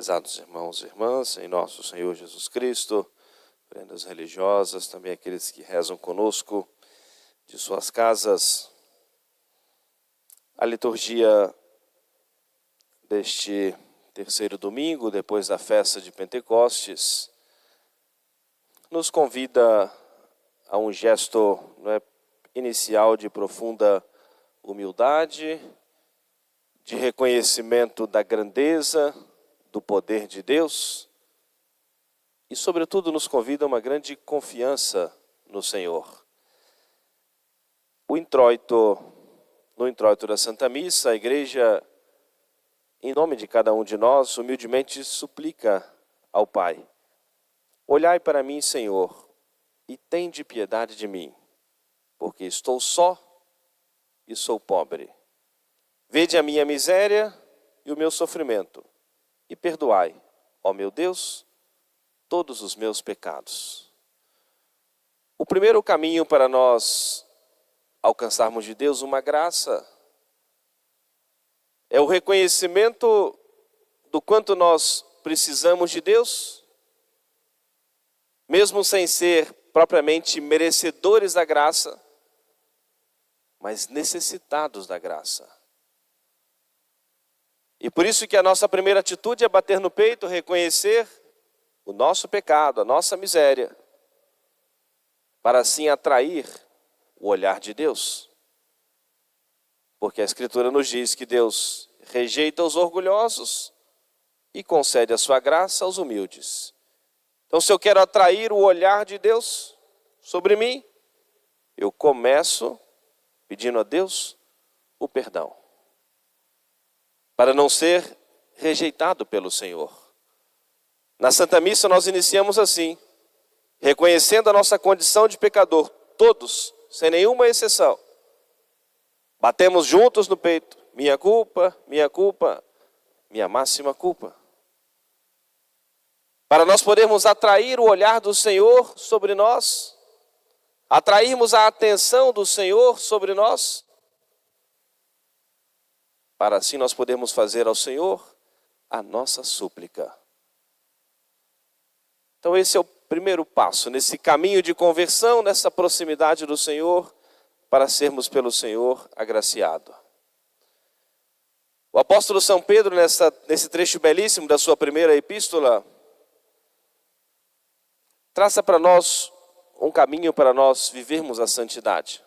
Prezados irmãos e irmãs, em nosso Senhor Jesus Cristo, prendas religiosas, também aqueles que rezam conosco de suas casas, a liturgia deste terceiro domingo, depois da festa de Pentecostes, nos convida a um gesto inicial de profunda humildade, de reconhecimento da grandeza, do poder de Deus e, sobretudo, nos convida a uma grande confiança no Senhor. No introito da Santa Missa, a Igreja, em nome de cada um de nós, humildemente suplica ao Pai: olhai para mim, Senhor, e tende piedade de mim, porque estou só e sou pobre. Vede a minha miséria e o meu sofrimento, e perdoai, ó meu Deus, todos os meus pecados. O primeiro caminho para nós alcançarmos de Deus uma graça é o reconhecimento do quanto nós precisamos de Deus, mesmo sem ser propriamente merecedores da graça, mas necessitados da graça. E por isso que a nossa primeira atitude é bater no peito, reconhecer o nosso pecado, a nossa miséria, para assim atrair o olhar de Deus. Porque a Escritura nos diz que Deus rejeita os orgulhosos e concede a sua graça aos humildes. Então, se eu quero atrair o olhar de Deus sobre mim, eu começo pedindo a Deus o perdão, para não ser rejeitado pelo Senhor. Na Santa Missa nós iniciamos assim, reconhecendo a nossa condição de pecador, todos, sem nenhuma exceção. Batemos juntos no peito: minha culpa, minha máxima culpa. Para nós podermos atrair o olhar do Senhor sobre nós, atrairmos a atenção do Senhor sobre nós, para assim nós podermos fazer ao Senhor a nossa súplica. Então esse é o primeiro passo, nesse caminho de conversão, nessa proximidade do Senhor, para sermos pelo Senhor agraciados. O apóstolo São Pedro, nesse trecho belíssimo da sua primeira epístola, traça para nós um caminho para nós vivermos a santidade.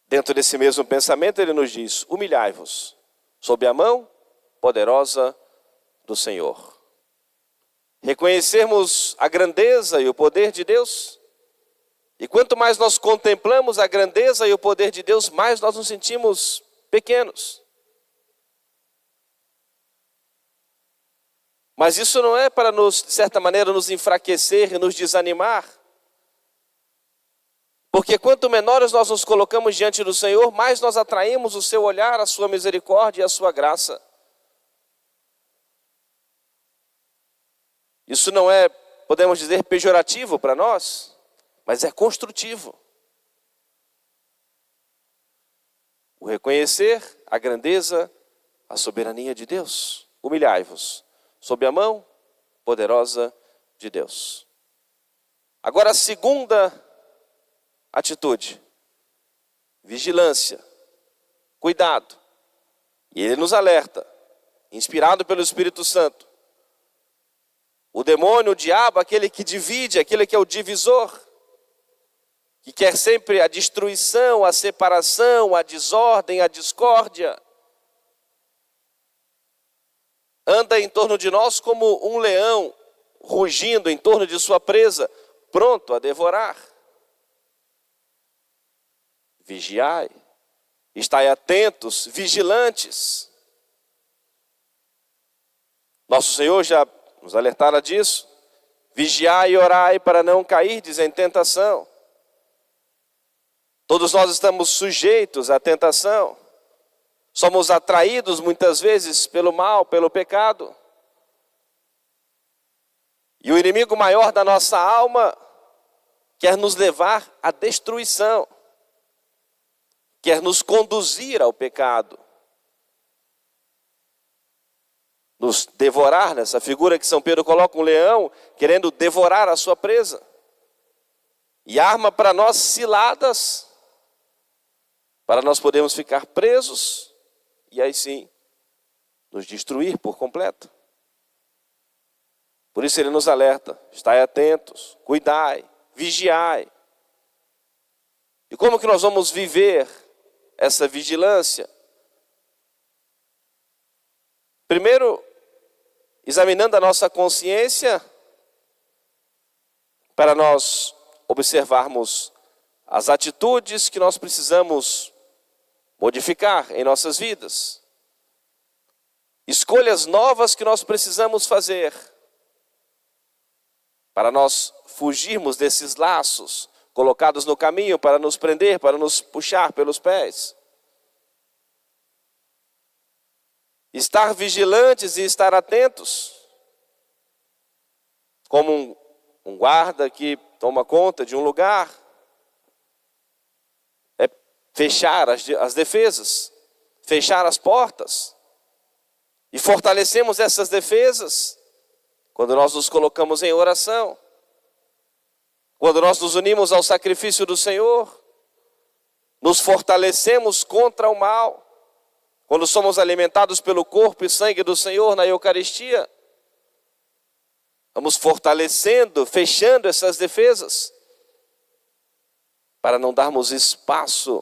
Dentro desse mesmo pensamento, ele nos diz: humilhai-vos sob a mão poderosa do Senhor. Reconhecermos a grandeza e o poder de Deus. E quanto mais nós contemplamos a grandeza e o poder de Deus, mais nós nos sentimos pequenos. Mas isso não é para nos, de certa maneira, nos enfraquecer e nos desanimar. Porque quanto menores nós nos colocamos diante do Senhor, mais nós atraímos o seu olhar, a sua misericórdia e a sua graça. Isso não é, podemos dizer, pejorativo para nós, mas é construtivo. O reconhecer a grandeza, a soberania de Deus. Humilhai-vos sob a mão poderosa de Deus. Agora a segunda atitude: vigilância, cuidado. E ele nos alerta, inspirado pelo Espírito Santo. O demônio, o diabo, aquele que divide, aquele que é o divisor, que quer sempre a destruição, a separação, a desordem, a discórdia, anda em torno de nós como um leão, rugindo em torno de sua presa, pronto a devorar. Vigiai, estai atentos, vigilantes. Nosso Senhor já nos alertara disso. Vigiai e orai para não cairdes em tentação. Todos nós estamos sujeitos à tentação. Somos atraídos muitas vezes pelo mal, pelo pecado. E o inimigo maior da nossa alma quer nos levar à destruição. Quer nos conduzir ao pecado. nos devorar, nessa figura que São Pedro coloca um leão querendo devorar a sua presa. E arma para nós ciladas, para nós podermos ficar presos e aí sim nos destruir por completo. Por isso ele nos alerta: estai atentos, cuidai, vigiai. E como que nós vamos viver essa vigilância? Primeiro, examinando a nossa consciência, para nós observarmos as atitudes que nós precisamos modificar em nossas vidas. Escolhas novas que nós precisamos fazer para nós fugirmos desses laços colocados no caminho para nos prender, para nos puxar pelos pés. Estar vigilantes e estar atentos, como um guarda que toma conta de um lugar, é fechar as defesas, fechar as portas, e fortalecemos essas defesas quando nós nos colocamos em oração, quando nós nos unimos ao sacrifício do Senhor, nos fortalecemos contra o mal, quando somos alimentados pelo corpo e sangue do Senhor na Eucaristia. Vamos fortalecendo, fechando essas defesas, para não darmos espaço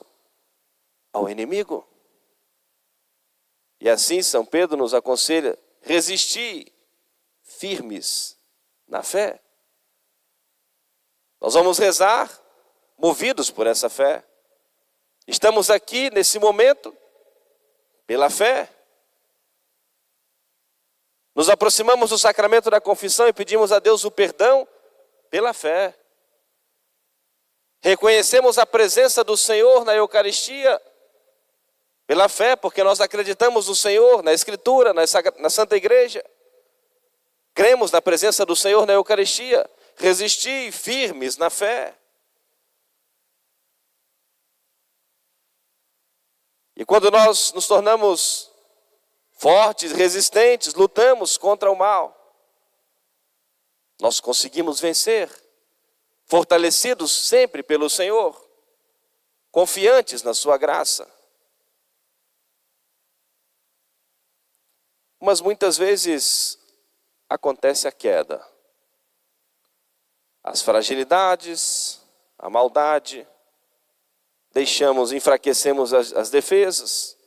ao inimigo. E assim São Pedro nos aconselha: resistir firmes na fé. Nós vamos rezar movidos por essa fé. Estamos aqui nesse momento pela fé. Nos aproximamos do sacramento da confissão e pedimos a Deus o perdão pela fé. Reconhecemos a presença do Senhor na Eucaristia pela fé, porque nós acreditamos no Senhor, na Escritura, na Santa Igreja. Cremos na presença do Senhor na Eucaristia. Resistir firmes na fé. E quando nós nos tornamos fortes, resistentes, lutamos contra o mal, nós conseguimos vencer, fortalecidos sempre pelo Senhor, confiantes na sua graça. Mas muitas vezes acontece a queda. As fragilidades, a maldade, enfraquecemos as defesas,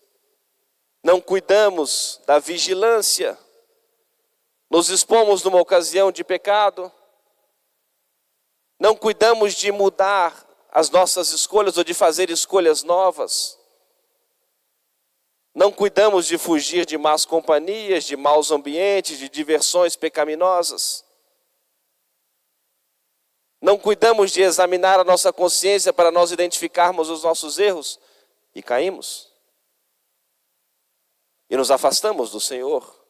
não cuidamos da vigilância, nos expomos numa ocasião de pecado, não cuidamos de mudar as nossas escolhas ou de fazer escolhas novas, não cuidamos de fugir de más companhias, de maus ambientes, de diversões pecaminosas. Não cuidamos de examinar a nossa consciência para nós identificarmos os nossos erros e caímos. E nos afastamos do Senhor.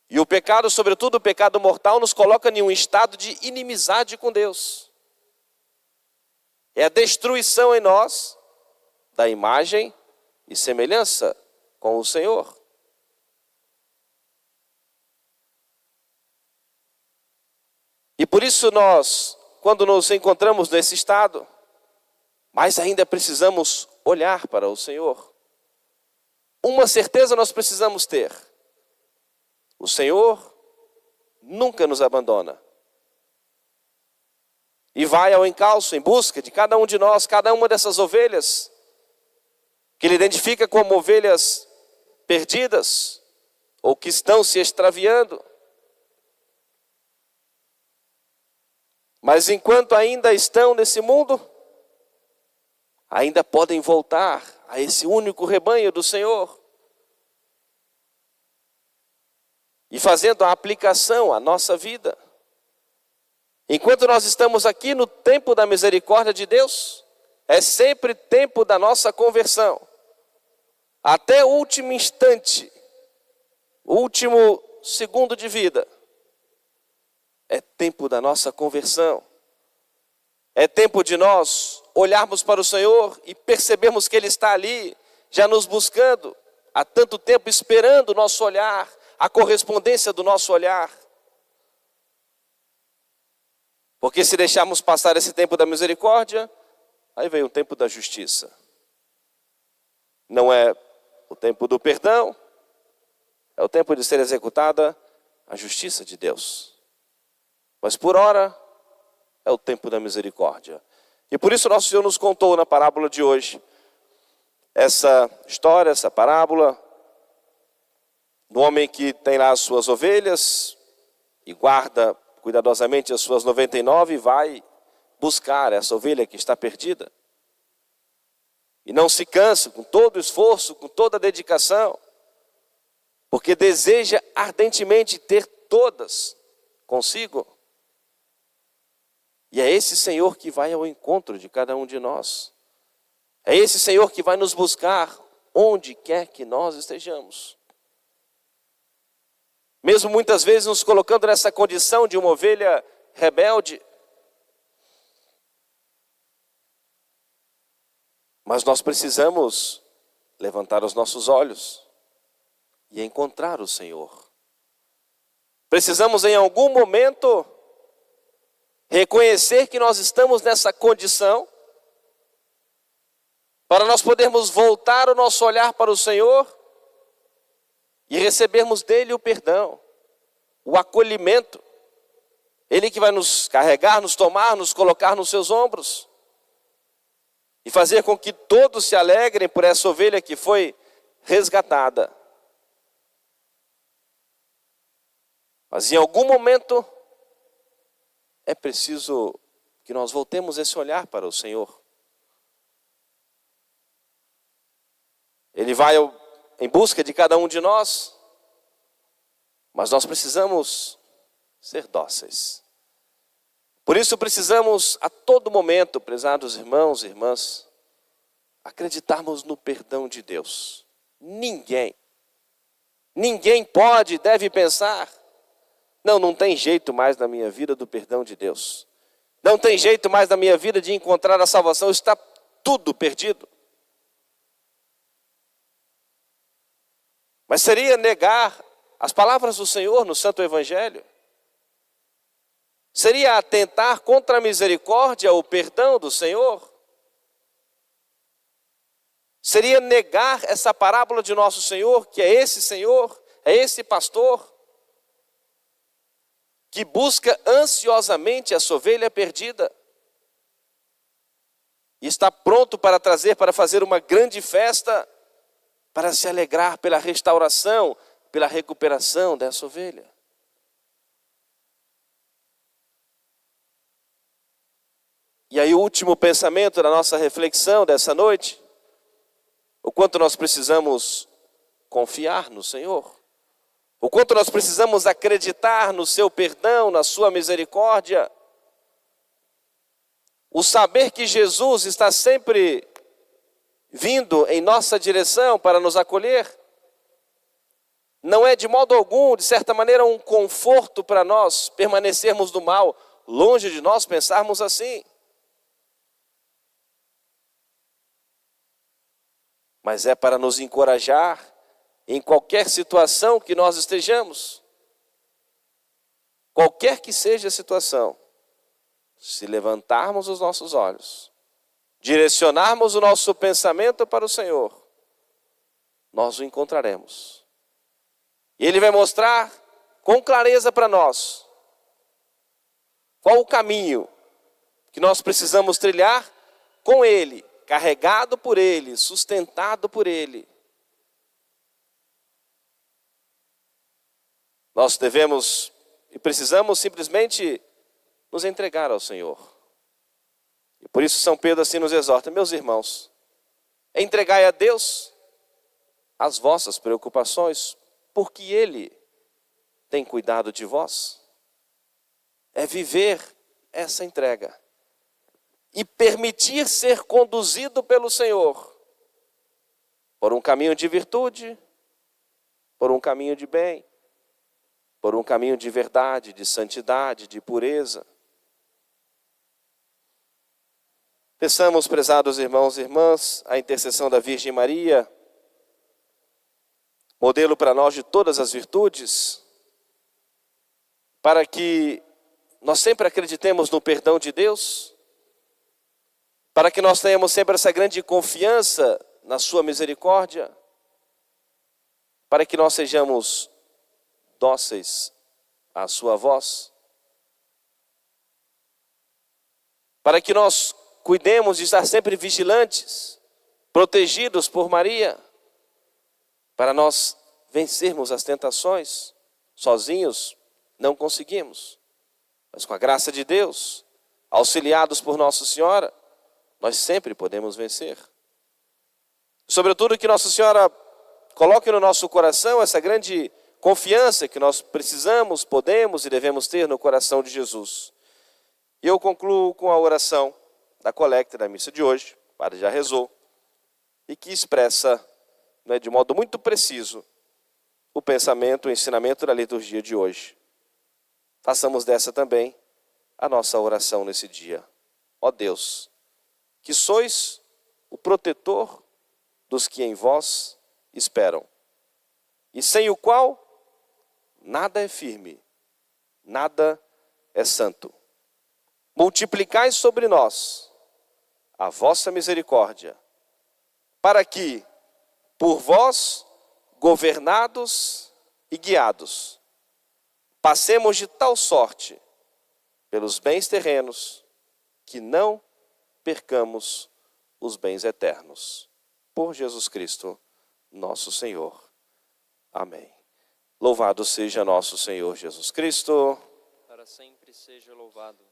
E o pecado, sobretudo o pecado mortal, nos coloca em um estado de inimizade com Deus. É a destruição em nós da imagem e semelhança com o Senhor. E por isso nós, quando nos encontramos nesse estado, mais ainda precisamos olhar para o Senhor. Uma certeza nós precisamos ter: o Senhor nunca nos abandona. E vai ao encalço em busca de cada um de nós, cada uma dessas ovelhas, que Ele identifica como ovelhas perdidas, ou que estão se extraviando. Mas enquanto ainda estão nesse mundo, ainda podem voltar a esse único rebanho do Senhor. E fazendo a aplicação à nossa vida. Enquanto nós estamos aqui no tempo da misericórdia de Deus, é sempre tempo da nossa conversão. Até o último instante, o último segundo de vida, é tempo da nossa conversão. É tempo de nós olharmos para o Senhor e percebermos que Ele está ali, já nos buscando, há tanto tempo esperando o nosso olhar, a correspondência do nosso olhar. Porque se deixarmos passar esse tempo da misericórdia, aí vem o tempo da justiça. Não é o tempo do perdão, é o tempo de ser executada a justiça de Deus. Mas por ora, é o tempo da misericórdia. E por isso nosso Senhor nos contou na parábola de hoje, essa história, essa parábola, do homem que tem lá as suas ovelhas e guarda cuidadosamente as suas 99 e vai buscar essa ovelha que está perdida. E não se cansa, com todo o esforço, com toda a dedicação, porque deseja ardentemente ter todas consigo. E é esse Senhor que vai ao encontro de cada um de nós. É esse Senhor que vai nos buscar onde quer que nós estejamos. Mesmo muitas vezes nos colocando nessa condição de uma ovelha rebelde. Mas nós precisamos levantar os nossos olhos e encontrar o Senhor. Precisamos em algum momento reconhecer que nós estamos nessa condição, para nós podermos voltar o nosso olhar para o Senhor e recebermos dele o perdão, o acolhimento. Ele que vai nos carregar, nos tomar, nos colocar nos seus ombros e fazer com que todos se alegrem por essa ovelha que foi resgatada. Mas em algum momento é preciso que nós voltemos esse olhar para o Senhor. Ele vai em busca de cada um de nós, mas nós precisamos ser dóceis. Por isso precisamos a todo momento, prezados irmãos e irmãs, acreditarmos no perdão de Deus. Ninguém pode, deve pensar, não tem jeito mais na minha vida do perdão de Deus. Não tem jeito mais na minha vida de encontrar a salvação, está tudo perdido. Mas seria negar as palavras do Senhor no Santo Evangelho. Seria atentar contra a misericórdia, o perdão do Senhor. Seria negar essa parábola de nosso Senhor, que é esse Senhor, é esse pastor, que busca ansiosamente a sua ovelha perdida. E está pronto para trazer, para fazer uma grande festa, para se alegrar pela restauração, pela recuperação dessa ovelha. E aí o último pensamento da nossa reflexão dessa noite, o quanto nós precisamos confiar no Senhor, o quanto nós precisamos acreditar no seu perdão, na sua misericórdia, o saber que Jesus está sempre vindo em nossa direção para nos acolher, não é de modo algum, de certa maneira, um conforto para nós permanecermos no mal, longe de nós pensarmos assim. Mas é para nos encorajar em qualquer situação que nós estejamos. Qualquer que seja a situação, se levantarmos os nossos olhos, direcionarmos o nosso pensamento para o Senhor, nós o encontraremos. E Ele vai mostrar com clareza para nós qual o caminho que nós precisamos trilhar com Ele, carregado por Ele, sustentado por Ele. Nós devemos e precisamos simplesmente nos entregar ao Senhor. E por isso São Pedro assim nos exorta: meus irmãos, entregai a Deus as vossas preocupações, porque Ele tem cuidado de vós. É viver essa entrega e permitir ser conduzido pelo Senhor por um caminho de virtude, por um caminho de bem, por um caminho de verdade, de santidade, de pureza. Peçamos, prezados irmãos e irmãs, a intercessão da Virgem Maria, modelo para nós de todas as virtudes, para que nós sempre acreditemos no perdão de Deus, para que nós tenhamos sempre essa grande confiança na sua misericórdia, para que nós sejamos dóceis à sua voz, para que nós cuidemos de estar sempre vigilantes, protegidos por Maria, para nós vencermos as tentações. Sozinhos não conseguimos, mas com a graça de Deus, auxiliados por Nossa Senhora, nós sempre podemos vencer. Sobretudo que Nossa Senhora coloque no nosso coração essa grande confiança que nós precisamos, podemos e devemos ter no coração de Jesus. E eu concluo com a oração da coleta da missa de hoje, o padre já rezou, e que expressa, de modo muito preciso, o pensamento, o ensinamento da liturgia de hoje. Façamos dessa também a nossa oração nesse dia. Ó Deus, que sois o protetor dos que em vós esperam, e sem o qual nada é firme, nada é santo. Multiplicai sobre nós a vossa misericórdia, para que, por vós, governados e guiados, passemos de tal sorte pelos bens terrenos, que não percamos os bens eternos. Por Jesus Cristo, nosso Senhor. Amém. Louvado seja nosso Senhor Jesus Cristo. Para sempre seja louvado.